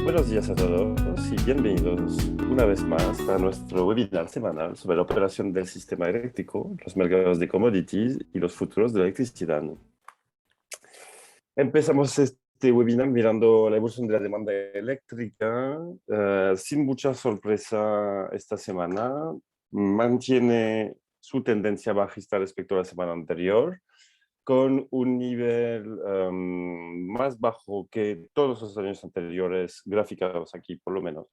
Buenos días a todos y bienvenidos una vez más a nuestro webinar semanal sobre la operación del sistema eléctrico, los mercados de commodities y los futuros de la electricidad. Empezamos este webinar mirando la evolución de la demanda eléctrica. Sin mucha sorpresa esta semana, mantiene su tendencia bajista respecto a la semana anterior, con un nivel más bajo que todos los años anteriores, graficados aquí por lo menos.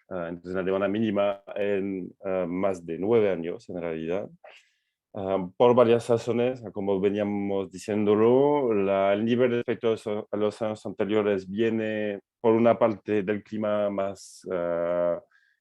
Entonces, una demanda mínima en más de 9 años, en realidad. Por varias razones, como veníamos diciéndolo, el nivel respecto a los años anteriores viene, por una parte, del clima más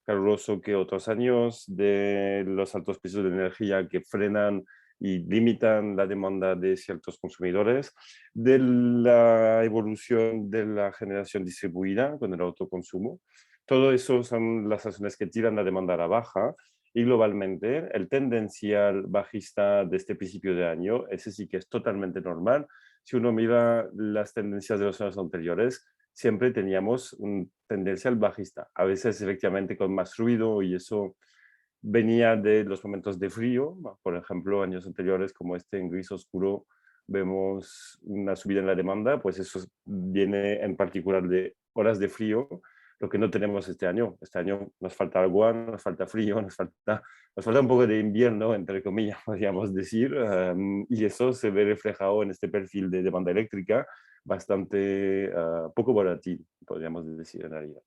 caluroso que otros años, de los altos precios de energía que frenan y limitan la demanda de ciertos consumidores, de la evolución de la generación distribuida con el autoconsumo. Todo eso son las razones que tiran la demanda a la baja. Y globalmente, el tendencial bajista de este principio de año, ese sí que es totalmente normal. Si uno mira las tendencias de los años anteriores, siempre teníamos un tendencial bajista, a veces efectivamente con más ruido, y eso venía de los momentos de frío. Por ejemplo, años anteriores como este en gris oscuro vemos una subida en la demanda, pues eso viene en particular de horas de frío, lo que no tenemos este año. Este año nos falta agua, nos falta frío, nos falta un poco de invierno, entre comillas, podríamos decir, y eso se ve reflejado en este perfil de demanda eléctrica bastante poco volátil, podríamos decir en realidad.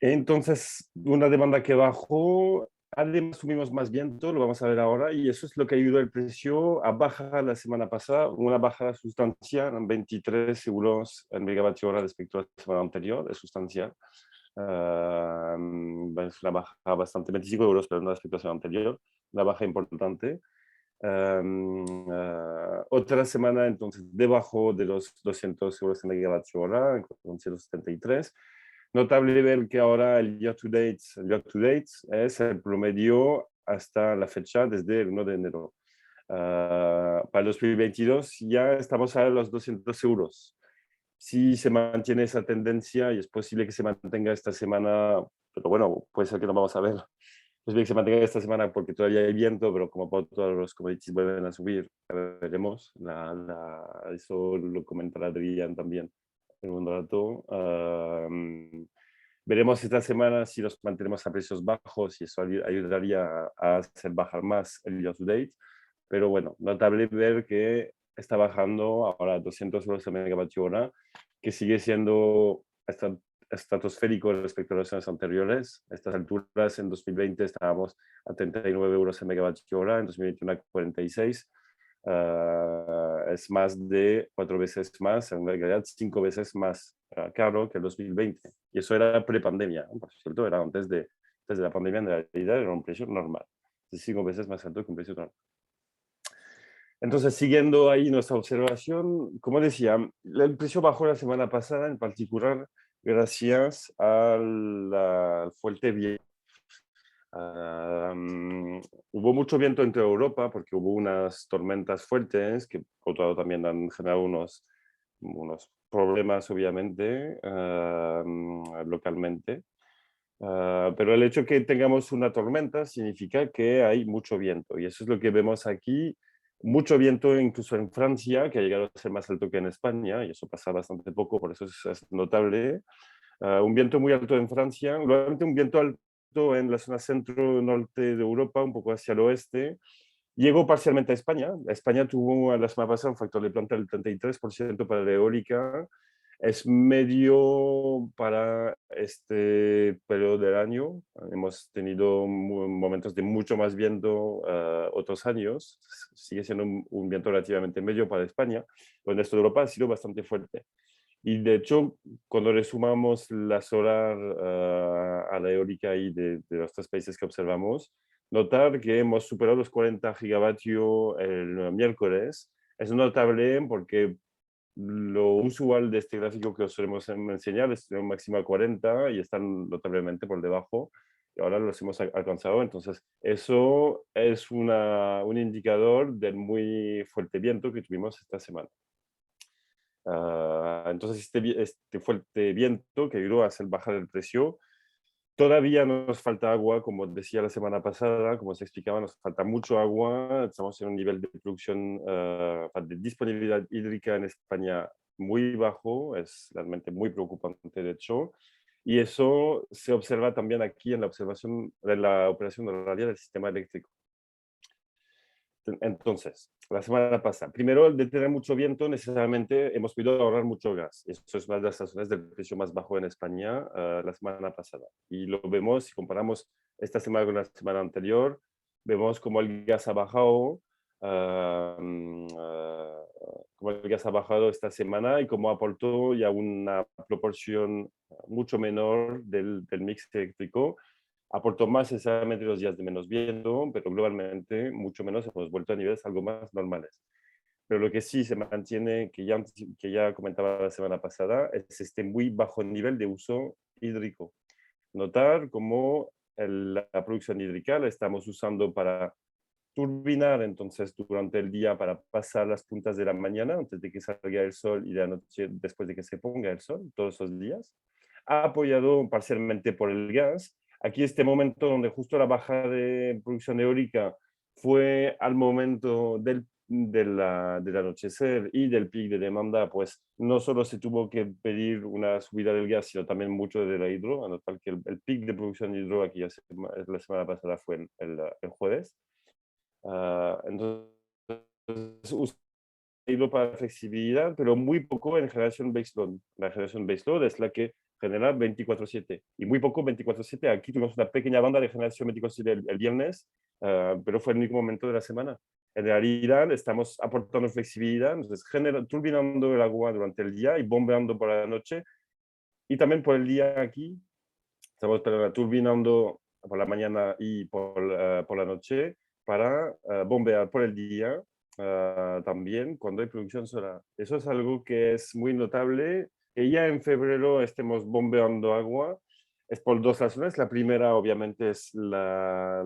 Entonces, una demanda que bajó, además tuvimos más viento, lo vamos a ver ahora, y eso es lo que ayudó el precio a bajar la semana pasada, una bajada sustancial en 23 euros el megavatio hora respecto a la semana anterior, es sustancial. Es una baja bastante, 25 euros, pero no respecto a la semana anterior, una baja importante. Otra semana entonces debajo de los 200 euros el megavatio hora, con 173. Notable ver que ahora el year to date es el promedio hasta la fecha desde el 1 de enero. Para el 2022 ya estamos a los 200 euros. Si se mantiene esa tendencia, y es posible que se mantenga esta semana, pero bueno, puede ser que no vamos a ver. Es posible que se mantenga esta semana porque todavía hay viento, pero como por todos los commodities vuelven a subir, veremos. Eso lo comentará Adrián también en un rato. Veremos esta semana si los mantenemos a precios bajos y eso ayudaría a hacer bajar más el year to date. Pero bueno, notable ver que está bajando ahora a 200 euros el megavatio hora, que sigue siendo estratosférico respecto a los años anteriores. A estas alturas, en 2020 estábamos a 39 euros el megavatio hora, en 2021 a 46. Es más de 4 veces más, en realidad 5 veces más caro que el 2020. Y eso era pre-pandemia, ¿no? Por cierto, era antes de la pandemia, en realidad era un precio normal. 5 veces más alto que un precio normal. Entonces, siguiendo ahí nuestra observación, como decía, el precio bajó la semana pasada, en particular gracias al fuerte viento. Hubo mucho viento entre Europa porque hubo unas tormentas fuertes que, por otro lado, también han generado unos problemas, obviamente, localmente. Pero el hecho de que tengamos una tormenta significa que hay mucho viento, y eso es lo que vemos aquí. Mucho viento incluso en Francia, que ha llegado a ser más alto que en España, y eso pasa bastante poco, por eso es notable. Un viento muy alto en Francia, probablemente un viento alto en la zona centro-norte de Europa, un poco hacia el oeste. Llegó parcialmente a España. España tuvo la semana pasada un factor de planta del 33% para la eólica. Es medio para este periodo del año. Hemos tenido momentos de mucho más viento otros años. Sigue siendo un viento relativamente medio para España, pero en el resto de Europa ha sido bastante fuerte. Y de hecho, cuando resumamos la solar a la eólica y de los tres países que observamos, notar que hemos superado los 40 gigavatios el miércoles. Es notable porque lo usual de este gráfico que os solemos enseñar es un máximo a 40 y están notablemente por debajo, y ahora los hemos alcanzado. Entonces, eso es un indicador del muy fuerte viento que tuvimos esta semana. Entonces este fuerte viento que ayudó a hacer bajar el precio. Todavía nos falta agua, como decía la semana pasada, como se explicaba, nos falta mucho agua. Estamos en un nivel de producción, de disponibilidad hídrica en España muy bajo, es realmente muy preocupante de hecho. Y eso se observa también aquí en la observación de la operación horaria del sistema eléctrico. Entonces, la semana pasada, primero, al de tener mucho viento, necesariamente hemos podido ahorrar mucho gas. Eso es una de las razones del precio más bajo en España la semana pasada. Y lo vemos, si comparamos esta semana con la semana anterior, vemos como el gas ha bajado, como el gas ha bajado esta semana y como aportó ya una proporción mucho menor del mix eléctrico. Aportó más necesariamente los días de menos viento, pero globalmente mucho menos, hemos vuelto a niveles algo más normales. Pero lo que sí se mantiene, que ya comentaba la semana pasada, es este muy bajo nivel de uso hídrico. Notar cómo la producción hídrica la estamos usando para turbinar entonces durante el día para pasar las puntas de la mañana antes de que salga el sol y de la noche después de que se ponga el sol, todos esos días, apoyado parcialmente por el gas. Aquí este momento donde justo la baja de producción eólica fue al momento del anochecer y del pic de demanda, pues no solo se tuvo que pedir una subida del gas, sino también mucho de la hidro, a notar que el pic de producción de hidro aquí la semana pasada fue el jueves. Entonces, hilo para flexibilidad, pero muy poco en generación baseload. La generación baseload es la que genera 24/7 y muy poco 24/7. Aquí tuvimos una pequeña banda de generación 24/7 el viernes, pero fue el único momento de la semana. En realidad estamos aportando flexibilidad, entonces turbinando el agua durante el día y bombeando por la noche y también por el día aquí. Estamos turbinando por la mañana y por la noche para bombear por el día también cuando hay producción solar. Eso es algo que es muy notable, que ya en febrero estemos bombeando agua. Es por dos razones. La primera, obviamente, es la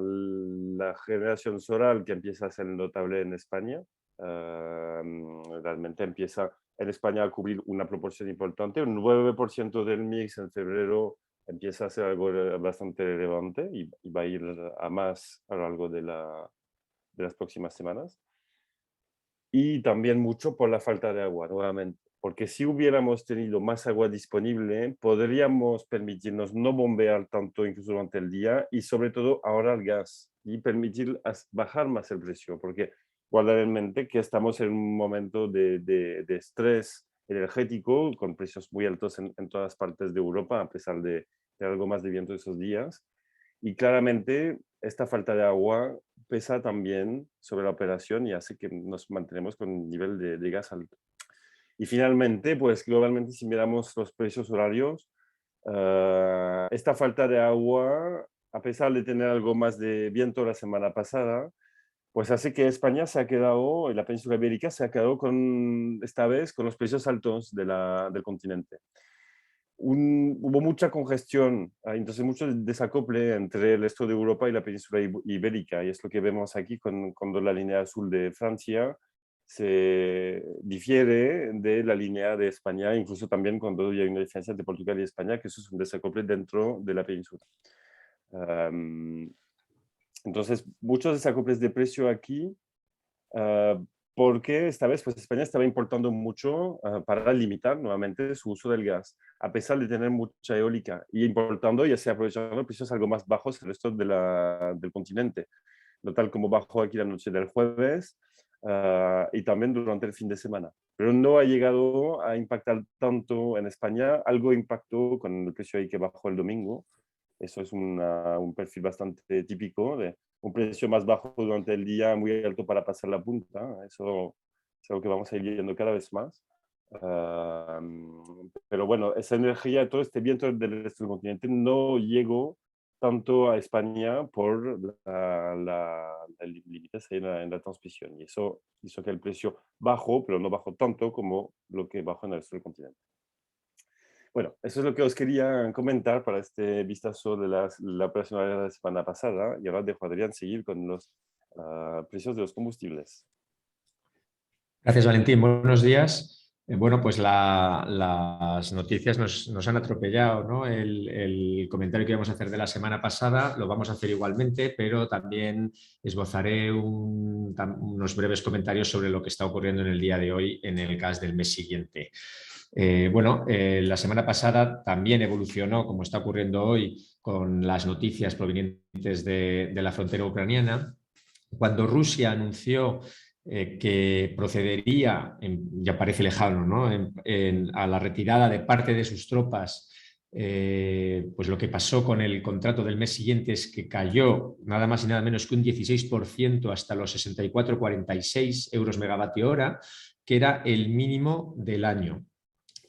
generación solar que empieza a ser notable en España. Realmente empieza en España a cubrir una proporción importante, un 9% del mix en febrero empieza a ser algo bastante relevante y va a ir a más a lo largo de las próximas semanas. Y también mucho por la falta de agua, nuevamente. Porque si hubiéramos tenido más agua disponible, podríamos permitirnos no bombear tanto incluso durante el día y sobre todo ahorrar gas y permitir bajar más el precio. Porque guardar en mente que estamos en un momento de estrés energético con precios muy altos en todas partes de Europa, a pesar de algo más de viento esos días. Y claramente esta falta de agua pesa también sobre la operación y hace que nos mantenemos con un nivel de gas alto. Y finalmente, pues globalmente, si miramos los precios horarios, esta falta de agua, a pesar de tener algo más de viento la semana pasada, pues hace que España se ha quedado, y la península ibérica se ha quedado esta vez con los precios altos del continente. Hubo mucha congestión, entonces mucho desacople entre el resto de Europa y la península ibérica, y es lo que vemos aquí cuando la línea azul de Francia se difiere de la línea de España, incluso también cuando hay una diferencia entre Portugal y España, que eso es un desacople dentro de la península. Entonces, muchos desacoples de precio aquí, porque esta vez pues España estaba importando mucho para limitar nuevamente su uso del gas, a pesar de tener mucha eólica, y importando y así aprovechando precios algo más bajos que el resto del continente, no tal como bajó aquí la noche del jueves y también durante el fin de semana. Pero no ha llegado a impactar tanto en España, algo impactó con el precio ahí que bajó el domingo. Eso es un perfil bastante típico de un precio más bajo durante el día, muy alto para pasar la punta. Eso es algo que vamos a ir viendo cada vez más. Pero bueno, esa energía, todo este viento del resto del continente no llegó tanto a España por límites en la transmisión. Y eso hizo que el precio bajó, pero no bajó tanto como lo que bajó en el resto del continente. Bueno, eso es lo que os quería comentar para este vistazo de la operación de la semana pasada. Y ahora dejo a Adrián seguir con los precios de los combustibles. Gracias, Valentín. Buenos días. Bueno, pues las noticias nos han atropellado, ¿no? El comentario que íbamos a hacer de la semana pasada lo vamos a hacer igualmente, pero también esbozaré unos breves comentarios sobre lo que está ocurriendo en el día de hoy en el gas del mes siguiente. La semana pasada también evolucionó, como está ocurriendo hoy, con las noticias provenientes de la frontera ucraniana. Cuando Rusia anunció que procedería, ya parece lejano, ¿no? A la retirada de parte de sus tropas, pues lo que pasó con el contrato del mes siguiente es que cayó nada más y nada menos que un 16% hasta los 64,46 euros megavatio hora, que era el mínimo del año.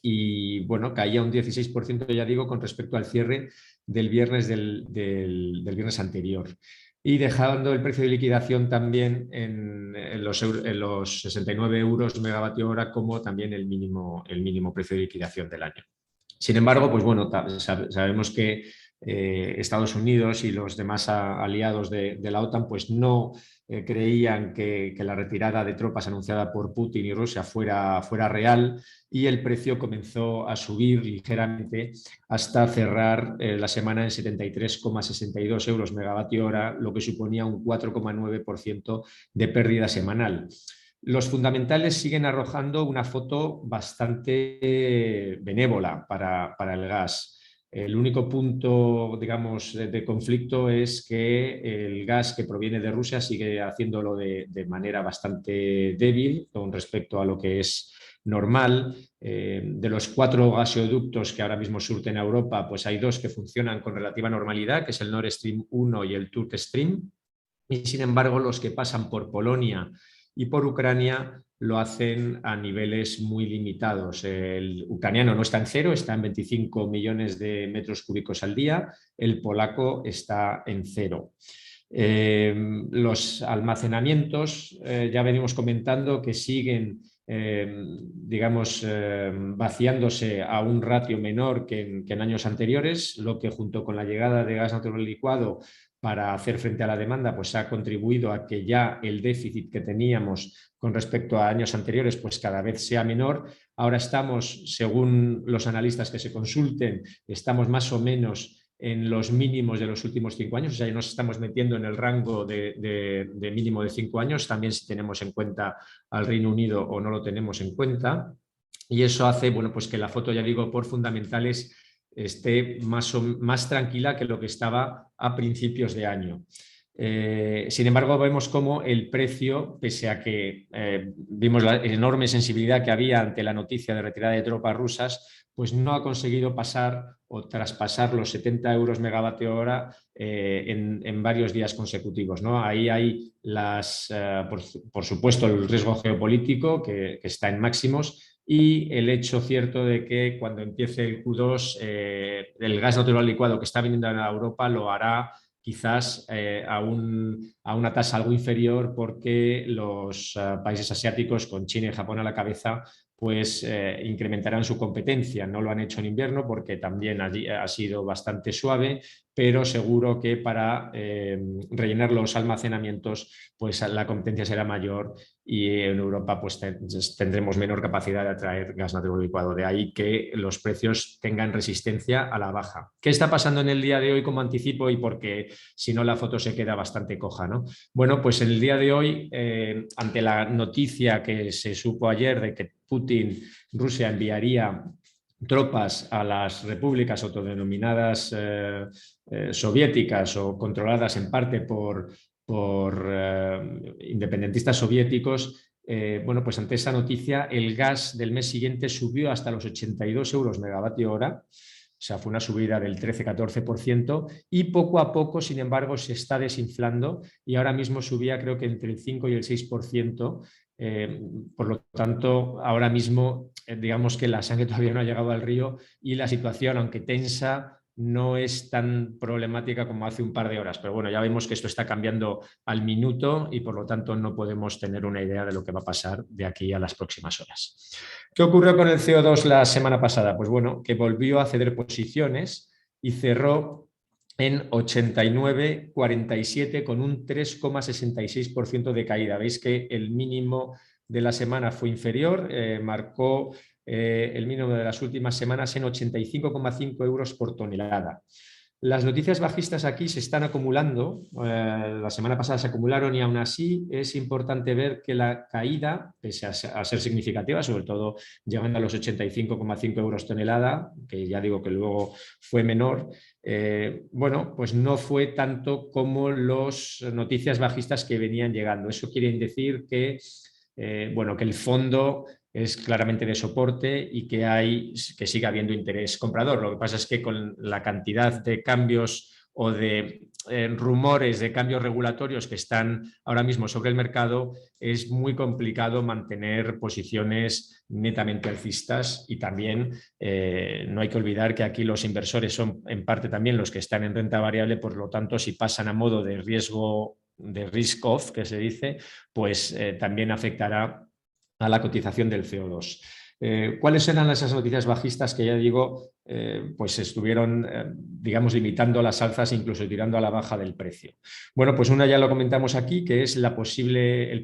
Y bueno, caía un 16%, ya digo, con respecto al cierre del viernes del viernes anterior. Y dejando el precio de liquidación también en los 69 euros megavatio hora como también el mínimo precio de liquidación del año. Sin embargo, pues bueno, sabemos que Estados Unidos y los demás aliados de la OTAN pues no creían que la retirada de tropas anunciada por Putin y Rusia fuera real, y el precio comenzó a subir ligeramente hasta cerrar la semana en 73,62 euros megavatio hora, lo que suponía un 4,9% de pérdida semanal. Los fundamentales siguen arrojando una foto bastante benévola para el gas. El único punto, digamos, de conflicto es que el gas que proviene de Rusia sigue haciéndolo de manera bastante débil con respecto a lo que es normal. De los 4 gasoductos que ahora mismo surten a Europa, pues hay 2 que funcionan con relativa normalidad, que es el Nord Stream 1 y el Turk Stream. Y sin embargo, los que pasan por Polonia y por Ucrania lo hacen a niveles muy limitados. El ucraniano no está en cero, está en 25 millones de metros cúbicos al día, el polaco está en cero. Los almacenamientos, ya venimos comentando que siguen vaciándose a un ratio menor que en años anteriores, lo que junto con la llegada de gas natural licuado para hacer frente a la demanda, pues ha contribuido a que ya el déficit que teníamos con respecto a años anteriores, pues cada vez sea menor. Ahora estamos, según los analistas que se consulten, estamos más o menos en los mínimos de los últimos 5 años, o sea, ya nos estamos metiendo en el rango de mínimo de 5 años, también si tenemos en cuenta al Reino Unido o no lo tenemos en cuenta. Y eso hace, bueno, pues que la foto, ya digo, por fundamentales esté más tranquila que lo que estaba a principios de año. Sin embargo, vemos cómo el precio, pese a que vimos la enorme sensibilidad que había ante la noticia de retirada de tropas rusas, pues no ha conseguido pasar o traspasar los 70 euros megavatio hora en varios días consecutivos, ¿no? Ahí hay por supuesto, el riesgo geopolítico que está en máximos, y el hecho cierto de que cuando empiece el Q2 el gas natural licuado que está viniendo a Europa lo hará quizás a una tasa algo inferior, porque los países asiáticos, con China y Japón a la cabeza, pues incrementarán su competencia. No lo han hecho en invierno porque también allí ha sido bastante suave, pero seguro que para rellenar los almacenamientos pues la competencia será mayor, y en Europa pues tendremos menor capacidad de atraer gas natural licuado. De ahí que los precios tengan resistencia a la baja. ¿Qué está pasando en el día de hoy como anticipo? Y porque si no la foto se queda bastante coja, ¿no? Bueno, pues en el día de hoy, ante la noticia que se supo ayer de que Rusia enviaría tropas a las repúblicas autodenominadas soviéticas o controladas en parte por independentistas soviéticos, bueno, pues ante esa noticia el gas del mes siguiente subió hasta los 82 euros megavatio hora. O sea, fue una subida del 13-14%, y poco a poco, sin embargo, se está desinflando y ahora mismo subía creo que entre el 5 y el 6%. Por lo tanto, ahora mismo digamos que la sangre todavía no ha llegado al río y la situación, aunque tensa, no es tan problemática como hace un par de horas. Pero bueno, ya vemos que esto está cambiando al minuto y por lo tanto no podemos tener una idea de lo que va a pasar de aquí a las próximas horas. ¿Qué ocurrió con el CO2 la semana pasada? Pues bueno, que volvió a ceder posiciones y cerró en 89,47 con un 3,66% de caída. Veis que el mínimo de la semana fue inferior, marcó el mínimo de las últimas semanas en 85,5 euros por tonelada. Las noticias bajistas aquí se están acumulando, la semana pasada se acumularon y aún así es importante ver que la caída, pese a ser significativa, sobre todo llegando a los 85,5 euros tonelada, que ya digo que luego fue menor, bueno, pues no fue tanto como las noticias bajistas que venían llegando. Eso quiere decir que, bueno, que el fondo es claramente de soporte y que sigue habiendo interés comprador. Lo que pasa es que con la cantidad de cambios o de rumores de cambios regulatorios que están ahora mismo sobre el mercado, es muy complicado mantener posiciones netamente alcistas y también no hay que olvidar que aquí los inversores son en parte también los que están en renta variable, por lo tanto, si pasan a modo de riesgo, de risk off, que se dice, pues también afectará a la cotización del CO2. ¿Cuáles eran esas noticias bajistas que ya digo, pues estuvieron, digamos, limitando las alzas, incluso tirando a la baja del precio? Bueno, pues una ya lo comentamos aquí, que es la posible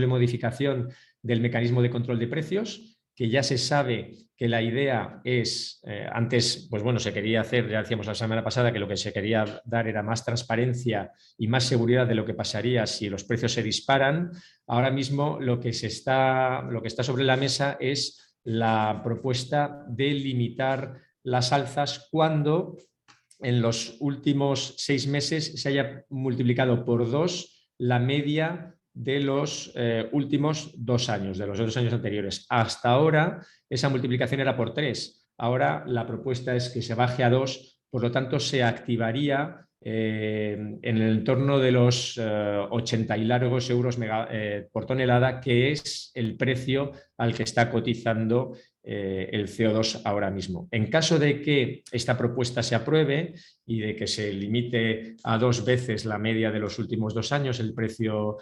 modificación del mecanismo de control de precios, que ya se sabe que la idea es, antes, pues bueno, se quería hacer, ya decíamos la semana pasada, que lo que se quería dar era más transparencia y más seguridad de lo que pasaría si los precios se disparan. Ahora mismo lo que está sobre la mesa es la propuesta de limitar las alzas cuando en los últimos 6 meses se haya multiplicado por 2 la media de los últimos 2 años, de los 2 años anteriores. Hasta ahora esa multiplicación era por 3. Ahora la propuesta es que se baje a 2, por lo tanto se activaría en el entorno de los 80 y largos euros por tonelada, que es el precio al que está cotizando el CO2 ahora mismo. En caso de que esta propuesta se apruebe y de que se limite a 2 veces la media de los últimos 2 años, el precio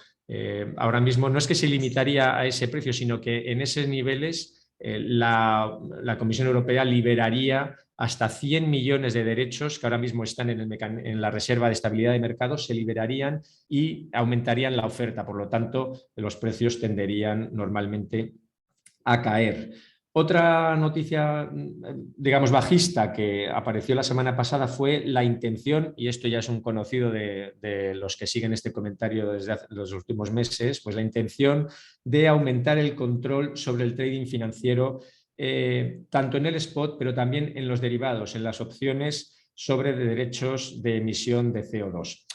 ahora mismo no es que se limitaría a ese precio, sino que en esos niveles la Comisión Europea liberaría hasta 100 millones de derechos que ahora mismo están en la Reserva de Estabilidad de Mercados, se liberarían y aumentarían la oferta. Por lo tanto, los precios tenderían normalmente a caer. Otra noticia, digamos, bajista que apareció la semana pasada fue la intención, y esto ya es un conocido de los que siguen este comentario desde los últimos meses, pues la intención de aumentar el control sobre el trading financiero, tanto en el spot, pero también en los derivados, en las opciones sobre derechos de emisión de CO2.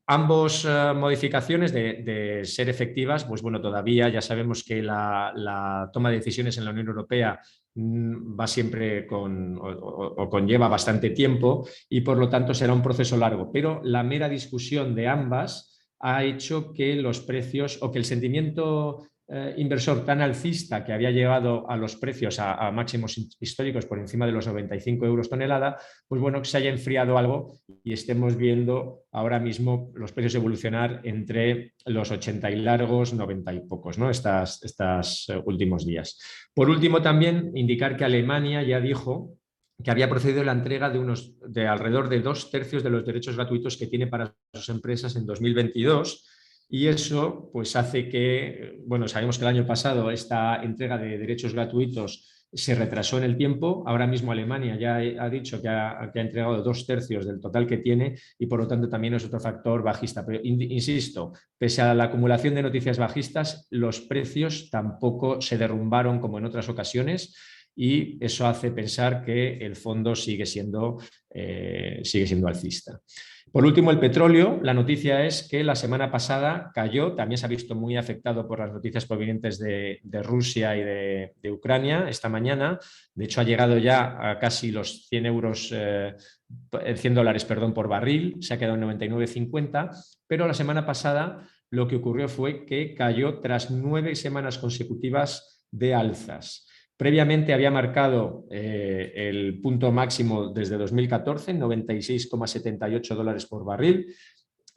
Ambos modificaciones de ser efectivas, pues bueno, todavía ya sabemos que la toma de decisiones en la Unión Europea va siempre o conlleva bastante tiempo y por lo tanto será un proceso largo, pero la mera discusión de ambas ha hecho que los precios o que el sentimiento inversor tan alcista que había llevado a los precios a máximos históricos por encima de los 95 euros tonelada, pues bueno, que se haya enfriado algo y estemos viendo ahora mismo los precios evolucionar entre los 80 y largos, 90 y pocos, ¿no? Estos últimos días. Por último, también indicar que Alemania ya dijo que había procedido a la entrega de alrededor de 2/3 de los derechos gratuitos que tiene para sus empresas en 2022. Y eso pues hace que, bueno, sabemos que el año pasado esta entrega de derechos gratuitos se retrasó en el tiempo. Ahora mismo Alemania ya ha dicho que ha entregado 2/3 del total que tiene y por lo tanto también es otro factor bajista. Pero insisto, pese a la acumulación de noticias bajistas, los precios tampoco se derrumbaron como en otras ocasiones y eso hace pensar que el fondo sigue siendo alcista. Por último, el petróleo. La noticia es que la semana pasada cayó, también se ha visto muy afectado por las noticias provenientes de Rusia y de Ucrania esta mañana. De hecho, ha llegado ya a casi los 100 dólares por barril, se ha quedado en 99,50, pero la semana pasada lo que ocurrió fue que cayó tras 9 semanas consecutivas de alzas. Previamente había marcado el punto máximo desde 2014, 96,78 dólares por barril,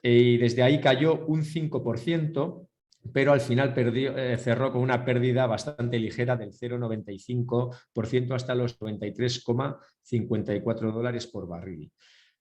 y desde ahí cayó un 5%, pero al final cerró con una pérdida bastante ligera del 0,95% hasta los 93,54 dólares por barril.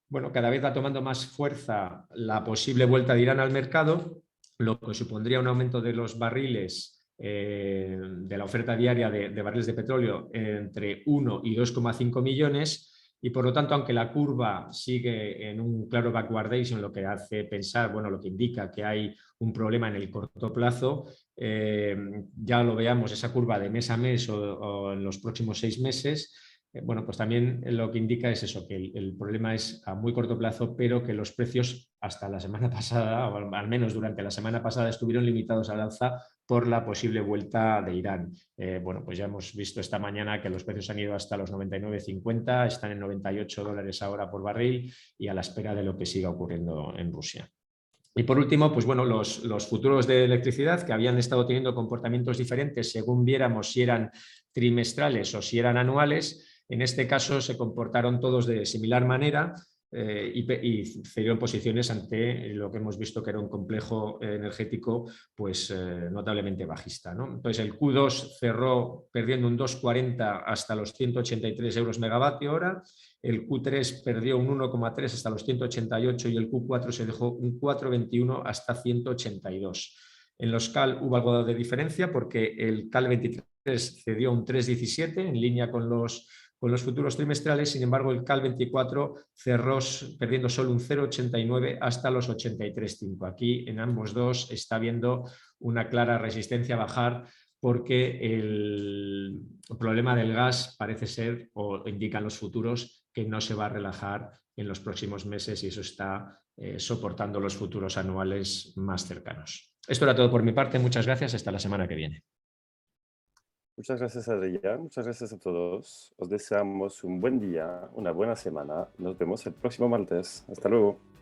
Bueno, cada vez va tomando más fuerza la posible vuelta de Irán al mercado lo que supondría un aumento de los barriles, de la oferta diaria de barriles de petróleo entre 1 y 2,5 millones. Y por lo tanto, aunque la curva sigue en un claro backwardation, lo que hace pensar, bueno, lo que indica que hay un problema en el corto plazo, ya lo veamos esa curva de mes a mes o en los próximos 6 meses, bueno, pues también lo que indica es eso, que el problema es a muy corto plazo, pero que los precios hasta la semana pasada, o al menos durante la semana pasada, estuvieron limitados al alza por la posible vuelta de Irán. Bueno, pues ya hemos visto esta mañana que los precios han ido hasta los 99,50, están en $98 ahora por barril y a la espera de lo que siga ocurriendo en Rusia. Y por último, pues bueno, los futuros de electricidad que habían estado teniendo comportamientos diferentes según viéramos si eran trimestrales o si eran anuales. En este caso se comportaron todos de similar manera y cedieron posiciones ante lo que hemos visto que era un complejo energético pues notablemente bajista, ¿no? Entonces el Q2 cerró perdiendo un 2,40 hasta los 183 euros megavatio hora. El Q3 perdió un 1,3 hasta los 188 y el Q4 se dejó un 4,21 hasta 182. En los CAL hubo algo de diferencia porque el CAL 23 cedió un 3,17 en línea con los futuros trimestrales. Sin embargo, el CAL 24 cerró perdiendo solo un 0,89 hasta los 83,5. Aquí en ambos dos está habiendo una clara resistencia a bajar porque el problema del gas parece ser, o indican los futuros, que no se va a relajar en los próximos meses y eso está soportando los futuros anuales más cercanos. Esto era todo por mi parte. Muchas gracias. Hasta la semana que viene. Muchas gracias, Adrián. Muchas gracias a todos. Os deseamos un buen día, una buena semana. Nos vemos el próximo martes. Hasta luego.